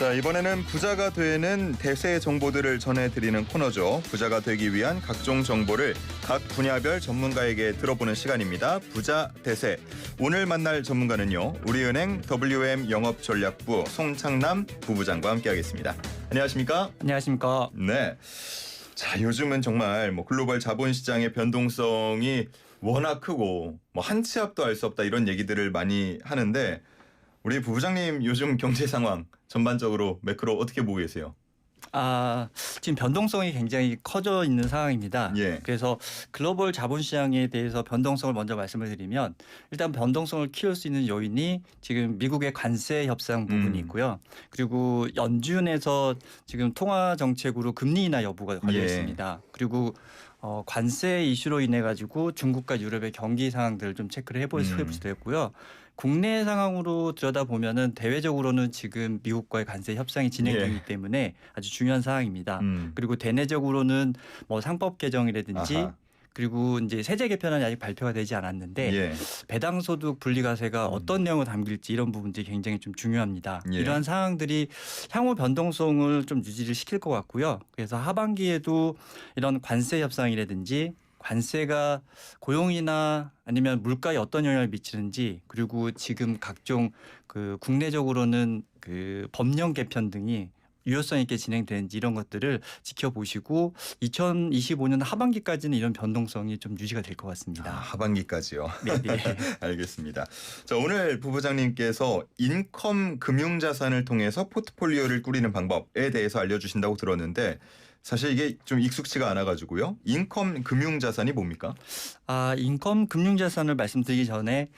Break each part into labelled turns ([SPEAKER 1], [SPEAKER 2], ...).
[SPEAKER 1] 자, 이번에는 부자가 되는 대세 정보들을 전해드리는 코너죠. 부자가 되기 위한 각종 정보를 각 분야별 전문가에게 들어보는 시간입니다. 부자 대세. 오늘 만날 전문가는요, 우리은행 WM 영업전략부 송창남 부부장과 함께하겠습니다. 안녕하십니까?
[SPEAKER 2] 안녕하십니까?
[SPEAKER 1] 네. 자, 요즘은 정말 글로벌 자본시장의 변동성이 워낙 크고 한 치 앞도 알 수 없다 이런 얘기들을 많이 하는데, 우리 부부장님 요즘 경제 상황 전반적으로 매크로 어떻게 보고 계세요?
[SPEAKER 2] 지금 변동성이 굉장히 커져 있는 상황입니다.
[SPEAKER 1] 예.
[SPEAKER 2] 그래서 글로벌 자본시장에 대해서 변동성을 먼저 말씀을 드리면, 일단 변동성을 키울 수 있는 요인이 지금 미국의 관세 협상 부분이 있고요. 그리고 연준에서 지금 통화 정책으로 금리 인하 여부가 걸려 있습니다. 그리고 관세 이슈로 인해 가지고 중국과 유럽의 경기 상황들을 좀 체크를 해볼 수도 있고요. 국내 상황으로 들여다보면은 대외적으로는 지금 미국과의 관세 협상이 진행 중이기 때문에 아주 중요한 사항입니다. 그리고 대내적으로는 상법 개정이라든지
[SPEAKER 1] 아하.
[SPEAKER 2] 그리고 이제 세제 개편안이 아직 발표가 되지 않았는데 배당소득 분리과세가 어떤 내용을 담길지 이런 부분들이 굉장히 좀 중요합니다. 이러한 사항들이 향후 변동성을 좀 유지를 시킬 것 같고요. 그래서 하반기에도 이런 관세 협상이라든지 관세가 고용이나 아니면 물가에 어떤 영향을 미치는지, 그리고 지금 각종 국내적으로는 법령 개편 등이 유효성 있게 진행되는지 이런 것들을 지켜보시고 2025년 하반기까지는 이런 변동성이 좀 유지가 될 것 같습니다.
[SPEAKER 1] 하반기까지요.
[SPEAKER 2] 네.
[SPEAKER 1] 알겠습니다. 자, 오늘 부부장님께서 인컴 금융자산을 통해서 포트폴리오를 꾸리는 방법에 대해서 알려주신다고 들었는데, 사실 이게 좀 익숙치가 않아가지고요. 인컴 금융자산이 뭡니까?
[SPEAKER 2] 인컴 금융자산을 말씀드리기 전에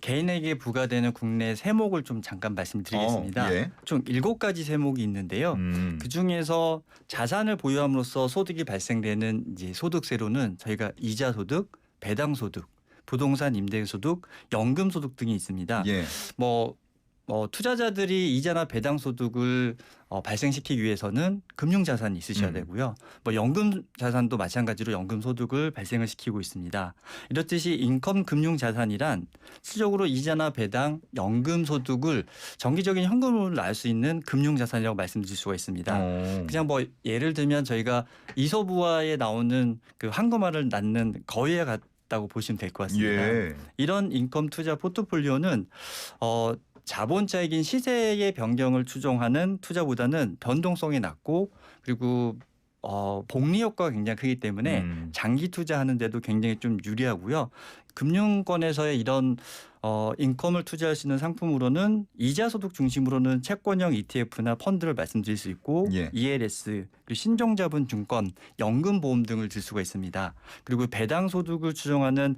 [SPEAKER 2] 개인에게 부과되는 국내 세목을 좀 잠깐 말씀드리겠습니다. 총 7가지 세목이 있는데요. 그중에서 자산을 보유함으로써 소득이 발생되는 이제 소득세로는 저희가 이자소득, 배당소득, 부동산 임대소득, 연금소득 등이 있습니다. 투자자들이 이자나 배당 소득을 발생시키기 위해서는 금융 자산이 있으셔야 되고요. 연금 자산도 마찬가지로 연금 소득을 발생을 시키고 있습니다. 이렇듯이 인컴 금융 자산이란 실질적으로 이자나 배당, 연금 소득을 정기적인 현금으로 날 수 있는 금융 자산이라고 말씀드릴 수가 있습니다. 그냥 예를 들면 저희가 이소부화에 나오는 그 황금알을 낳는 거위와 같다고 보시면 될 것 같습니다. 이런 인컴 투자 포트폴리오는 자본차익인 시세의 변경을 추종하는 투자보다는 변동성이 낮고, 그리고 복리 효과가 굉장히 크기 때문에 장기 투자하는 데도 굉장히 좀 유리하고요. 금융권에서의 이런 인컴을 투자할 수 있는 상품으로는 이자 소득 중심으로는 채권형 ETF나 펀드를 말씀드릴 수 있고, ELS, 그리고 신종자본 증권, 연금보험 등을 들 수가 있습니다. 그리고 배당 소득을 추정하는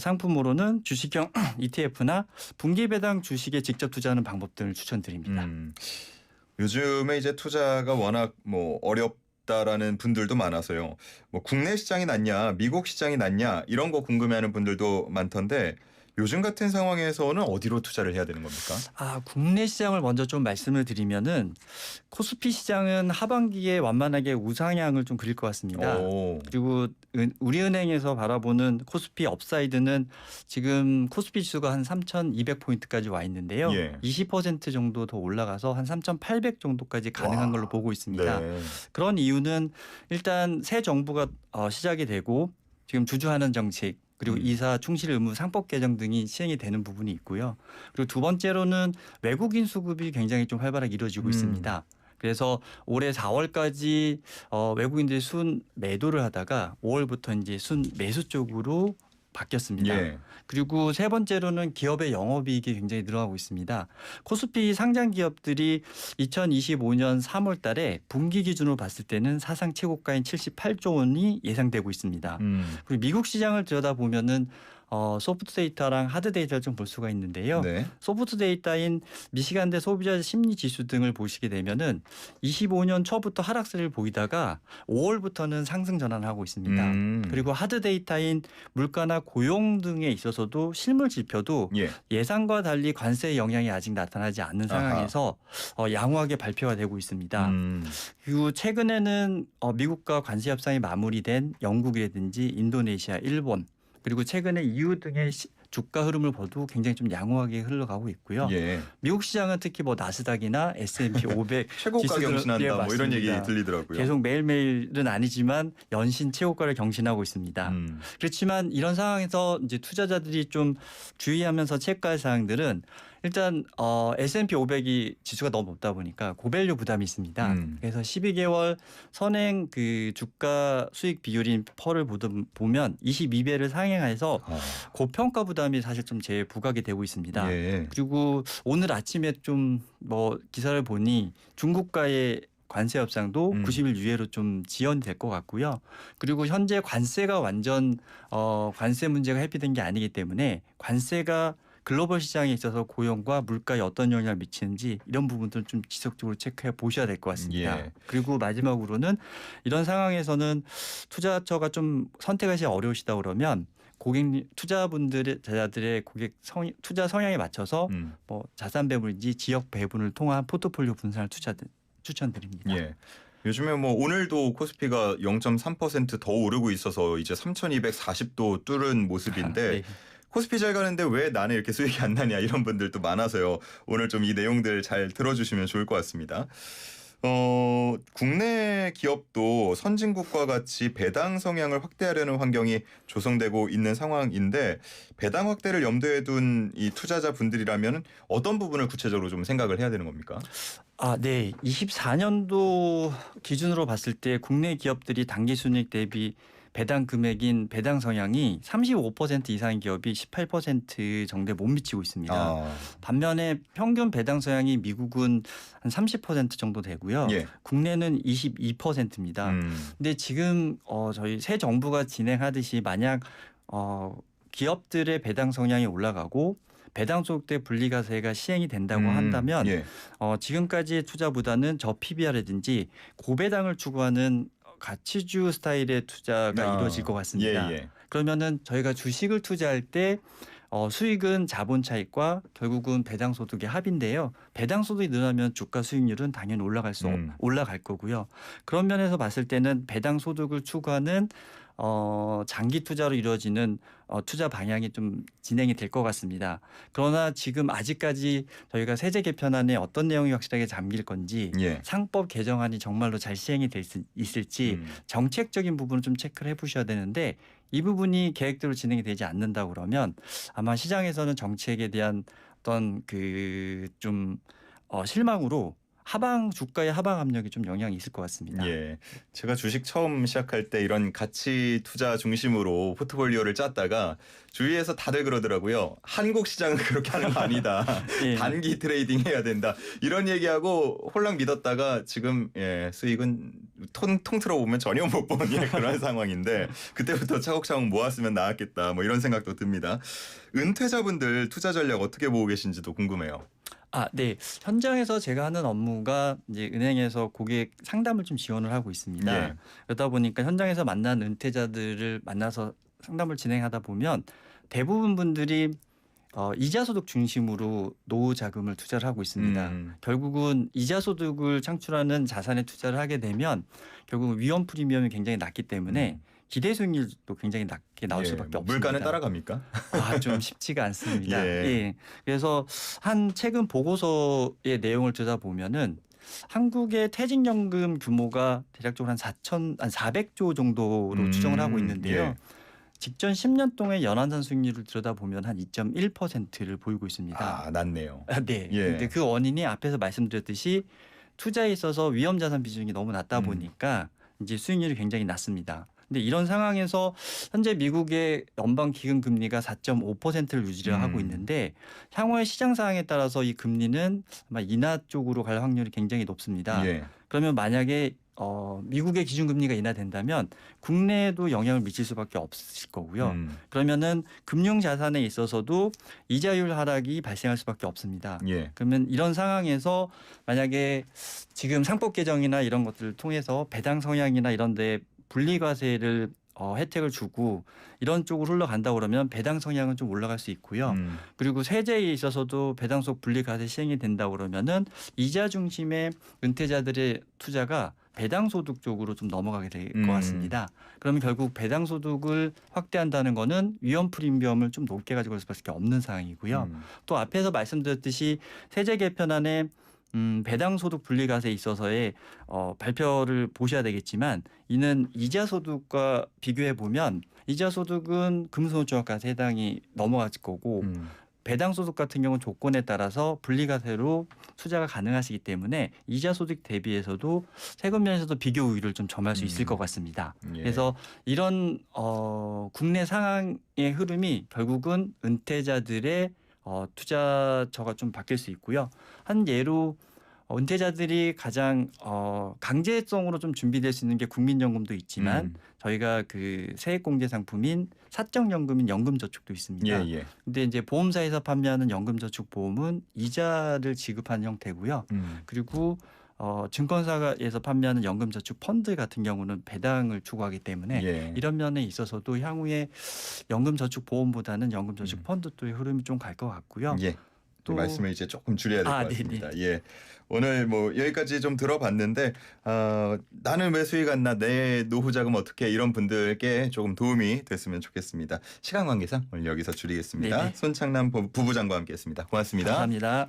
[SPEAKER 2] 상품으로는 주식형 ETF나 분기 배당 주식에 직접 투자하는 방법 등을 추천드립니다.
[SPEAKER 1] 요즘에 이제 투자가 워낙 어렵다라는 분들도 많아서요. 국내 시장이 낫냐, 미국 시장이 낫냐 이런 거 궁금해하는 분들도 많던데, 요즘 같은 상황에서는 어디로 투자를 해야 되는 겁니까?
[SPEAKER 2] 국내 시장을 먼저 좀 말씀을 드리면은 코스피 시장은 하반기에 완만하게 우상향을 좀 그릴 것 같습니다. 그리고 우리은행에서 바라보는 코스피 업사이드는 지금 코스피 지수가 한 3,200포인트까지 와 있는데요. 20% 정도 더 올라가서 한 3,800 정도까지 가능한 걸로 보고 있습니다. 그런 이유는 일단 새 정부가 시작이 되고 지금 주주하는 정책, 그리고 이사 충실 의무 상법 개정 등이 시행이 되는 부분이 있고요. 그리고 두 번째로는 외국인 수급이 굉장히 좀 활발하게 이루어지고 있습니다. 그래서 올해 4월까지 외국인들이 순 매도를 하다가 5월부터 이제 순 매수 쪽으로 바뀌었습니다. 그리고 세 번째로는 기업의 영업이익이 굉장히 늘어나고 있습니다. 코스피 상장 기업들이 2025년 3월 달에 분기 기준으로 봤을 때는 사상 최고가인 78조 원이 예상되고 있습니다. 그리고 미국 시장을 들여다보면은 소프트 데이터랑 하드 데이터를 좀 볼 수가 있는데요. 소프트 데이터인 미시간대 소비자 심리 지수 등을 보시게 되면은 25년 초부터 하락세를 보이다가 5월부터는 상승 전환을 하고 있습니다. 그리고 하드 데이터인 물가나 고용 등에 있어서도 실물 지표도 예상과 달리 관세의 영향이 아직 나타나지 않는 상황에서 양호하게 발표가 되고 있습니다. 그리고 최근에는 미국과 관세 협상이 마무리된 영국이라든지 인도네시아, 일본, 그리고 최근에 EU 등의 주가 흐름을 봐도 굉장히 좀 양호하게 흘러가고 있고요.
[SPEAKER 1] 예.
[SPEAKER 2] 미국 시장은 특히 뭐 나스닥이나 S&P 500
[SPEAKER 1] 최고가 경신한다 뭐 이런 얘기 들리더라고요.
[SPEAKER 2] 계속 매일매일은 아니지만 연신 최고가를 경신하고 있습니다. 그렇지만 이런 상황에서 이제 투자자들이 좀 주의하면서 체크할 사항들은 일단 S&P 500이 지수가 너무 높다 보니까 고밸류 부담이 있습니다. 그래서 12개월 선행 그 주가 수익 비율인 펄을 보면 22배를 상행해서 고평가 부담이 사실 좀 제일 부각이 되고 있습니다.
[SPEAKER 1] 예.
[SPEAKER 2] 그리고 오늘 아침에 좀 뭐 기사를 보니 중국과의 관세 협상도 90일 유예로 좀 지연이 될 것 같고요. 그리고 현재 관세가 완전 관세 문제가 해소된 게 아니기 때문에 관세가 글로벌 시장에 있어서 고용과 물가에 어떤 영향을 미치는지 이런 부분들을 좀 지속적으로 체크해 보셔야 될 것 같습니다.
[SPEAKER 1] 예.
[SPEAKER 2] 그리고 마지막으로는 이런 상황에서는 투자처가 좀 선택하기 어려우시다 그러면 투자자들의 투자 성향에 맞춰서 뭐 자산 배분인지 지역 배분을 통한 포트폴리오 분산을 추천드립니다.
[SPEAKER 1] 예. 요즘에 뭐 오늘도 코스피가 0.3% 더 오르고 있어서 이제 3,240도 뚫은 모습인데
[SPEAKER 2] 네.
[SPEAKER 1] 코스피 잘 가는데 왜 나는 이렇게 수익이 안 나냐 이런 분들도 많아서요. 오늘 좀 이 내용들 잘 들어주시면 좋을 것 같습니다. 국내 기업도 선진국과 같이 배당 성향을 확대하려는 환경이 조성되고 있는 상황인데 배당 확대를 염두에 둔 이 투자자분들이라면 어떤 부분을 구체적으로 좀 생각을 해야 되는 겁니까?
[SPEAKER 2] 네. 24년도 기준으로 봤을 때 국내 기업들이 당기순이익 대비 배당 금액인 배당 성향이 35% 이상의 기업이 18% 정도에 못 미치고 있습니다. 반면에 평균 배당 성향이 미국은 한 30% 정도 되고요.
[SPEAKER 1] 예.
[SPEAKER 2] 국내는 22%입니다. 근데 지금 저희 새 정부가 진행하듯이 만약 기업들의 배당 성향이 올라가고 배당 소득세 분리과세가 시행이 된다고 한다면
[SPEAKER 1] 예.
[SPEAKER 2] 지금까지의 투자보다는 저PBR이라든지 고배당을 추구하는 가치주 스타일의 투자가 이루어질 것 같습니다.
[SPEAKER 1] 예.
[SPEAKER 2] 그러면은 저희가 주식을 투자할 때 수익은 자본 차익과 결국은 배당 소득의 합인데요. 배당 소득이 늘어나면 주가 수익률은 당연히 올라갈 거고요. 그런 면에서 봤을 때는 배당 소득을 추구하는 장기 투자로 이루어지는 투자 방향이 좀 진행이 될 것 같습니다. 그러나 지금 아직까지 저희가 세제 개편안에 어떤 내용이 확실하게 잠길 건지
[SPEAKER 1] 예.
[SPEAKER 2] 상법 개정안이 정말로 잘 시행이 될 수 있을지 정책적인 부분을 좀 체크를 해보셔야 되는데 이 부분이 계획대로 진행이 되지 않는다 그러면 아마 시장에서는 정책에 대한 어떤 좀 실망으로 주가의 하방 압력이 좀 영향이 있을 것 같습니다.
[SPEAKER 1] 예. 제가 주식 처음 시작할 때 이런 가치 투자 중심으로 포트폴리오를 짰다가 주위에서 다들 그러더라고요. 한국 시장은 그렇게 하는 거 아니다.
[SPEAKER 2] 예.
[SPEAKER 1] 단기 트레이딩 해야 된다. 이런 얘기하고 홀랑 믿었다가 지금 수익은 통틀어 보면 전혀 못 본 그런 상황인데 그때부터 차곡차곡 모았으면 나았겠다. 뭐 이런 생각도 듭니다. 은퇴자분들 투자 전략 어떻게 보고 계신지도 궁금해요.
[SPEAKER 2] 네. 현장에서 제가 하는 업무가 이제 은행에서 고객 상담을 좀 지원을 하고 있습니다.
[SPEAKER 1] 예.
[SPEAKER 2] 그러다 보니까 현장에서 만난 은퇴자들을 만나서 상담을 진행하다 보면 대부분 분들이 이자 소득 중심으로 노후 자금을 투자를 하고 있습니다. 결국은 이자 소득을 창출하는 자산에 투자를 하게 되면 결국 위험 프리미엄이 굉장히 낮기 때문에 기대 수익률도 굉장히 낮게 나올 수밖에 없습니다.
[SPEAKER 1] 물가는 따라갑니까?
[SPEAKER 2] 좀 쉽지가 않습니다.
[SPEAKER 1] 예.
[SPEAKER 2] 그래서 최근 보고서의 내용을 들여다보면은 한국의 퇴직연금 규모가 대략적으로 한 400조 정도로 추정을 하고 있는데요.
[SPEAKER 1] 예.
[SPEAKER 2] 직전 10년 동안의 연환산 수익률을 들여다보면 한 2.1%를 보이고 있습니다.
[SPEAKER 1] 낮네요.
[SPEAKER 2] 네.
[SPEAKER 1] 예.
[SPEAKER 2] 근데 그 원인이 앞에서 말씀드렸듯이 투자에 있어서 위험 자산 비중이 너무 낮다 보니까 이제 수익률이 굉장히 낮습니다. 근데 이런 상황에서 현재 미국의 연방 기금 금리가 4.5%를 유지를 하고 있는데 향후의 시장 상황에 따라서 이 금리는 아마 인하 쪽으로 갈 확률이 굉장히 높습니다.
[SPEAKER 1] 예.
[SPEAKER 2] 그러면 만약에 미국의 기준금리가 인하된다면 국내에도 영향을 미칠 수밖에 없을 거고요. 그러면은 금융자산에 있어서도 이자율 하락이 발생할 수밖에 없습니다.
[SPEAKER 1] 예.
[SPEAKER 2] 그러면 이런 상황에서 만약에 지금 상법 개정이나 이런 것들을 통해서 배당 성향이나 이런 데 분리과세를 혜택을 주고 이런 쪽으로 흘러간다 그러면 배당 성향은 좀 올라갈 수 있고요. 그리고 세제에 있어서도 배당속 분리과세 시행이 된다 그러면은 이자 중심의 은퇴자들의 투자가 배당소득 쪽으로 좀 넘어가게 될 것
[SPEAKER 1] 음.
[SPEAKER 2] 같습니다. 그러면 결국 배당소득을 확대한다는 거는 위험 프리미엄을 좀 높게 가지고 올 수밖에 없는 상황이고요. 또 앞에서 말씀드렸듯이 세제 개편안에 배당소득 분리과세에 있어서의 발표를 보셔야 되겠지만 이는 이자소득과 비교해 보면 이자소득은 금수노조합과세 해당이 넘어갈 거고 배당소득 같은 경우는 조건에 따라서 분리과세로 투자가 가능하시기 때문에 이자소득 대비해서도 세금 면에서도 비교 우위를 좀 점할 수 있을 것 같습니다.
[SPEAKER 1] 예.
[SPEAKER 2] 그래서 이런 국내 상황의 흐름이 결국은 은퇴자들의 투자처가 좀 바뀔 수 있고요. 한 예로 은퇴자들이 가장 강제성으로 좀 준비될 수 있는 게 국민연금도 있지만 저희가 그 세액공제 상품인 사적연금인 연금저축도 있습니다.
[SPEAKER 1] 예.
[SPEAKER 2] 근데 이제 보험사에서 판매하는 연금저축보험은 이자를 지급하는 형태고요. 그리고 증권사에서 판매하는 연금저축 펀드 같은 경우는 배당을 추구하기 때문에
[SPEAKER 1] 예.
[SPEAKER 2] 이런 면에 있어서도 향후에 연금저축보험보다는 연금저축 펀드 쪽의 흐름이 좀 갈 것 같고요.
[SPEAKER 1] 예. 또 말씀을 이제 조금 줄여야 될 것 같습니다. 예. 오늘 뭐 여기까지 좀 들어봤는데 나는 왜 수익 안 나? 내 노후 자금 어떻게? 이런 분들께 조금 도움이 됐으면 좋겠습니다. 시간 관계상 오늘 여기서 줄이겠습니다.
[SPEAKER 2] 네네.
[SPEAKER 1] 손창남 부부장과 함께했습니다. 고맙습니다.
[SPEAKER 2] 감사합니다.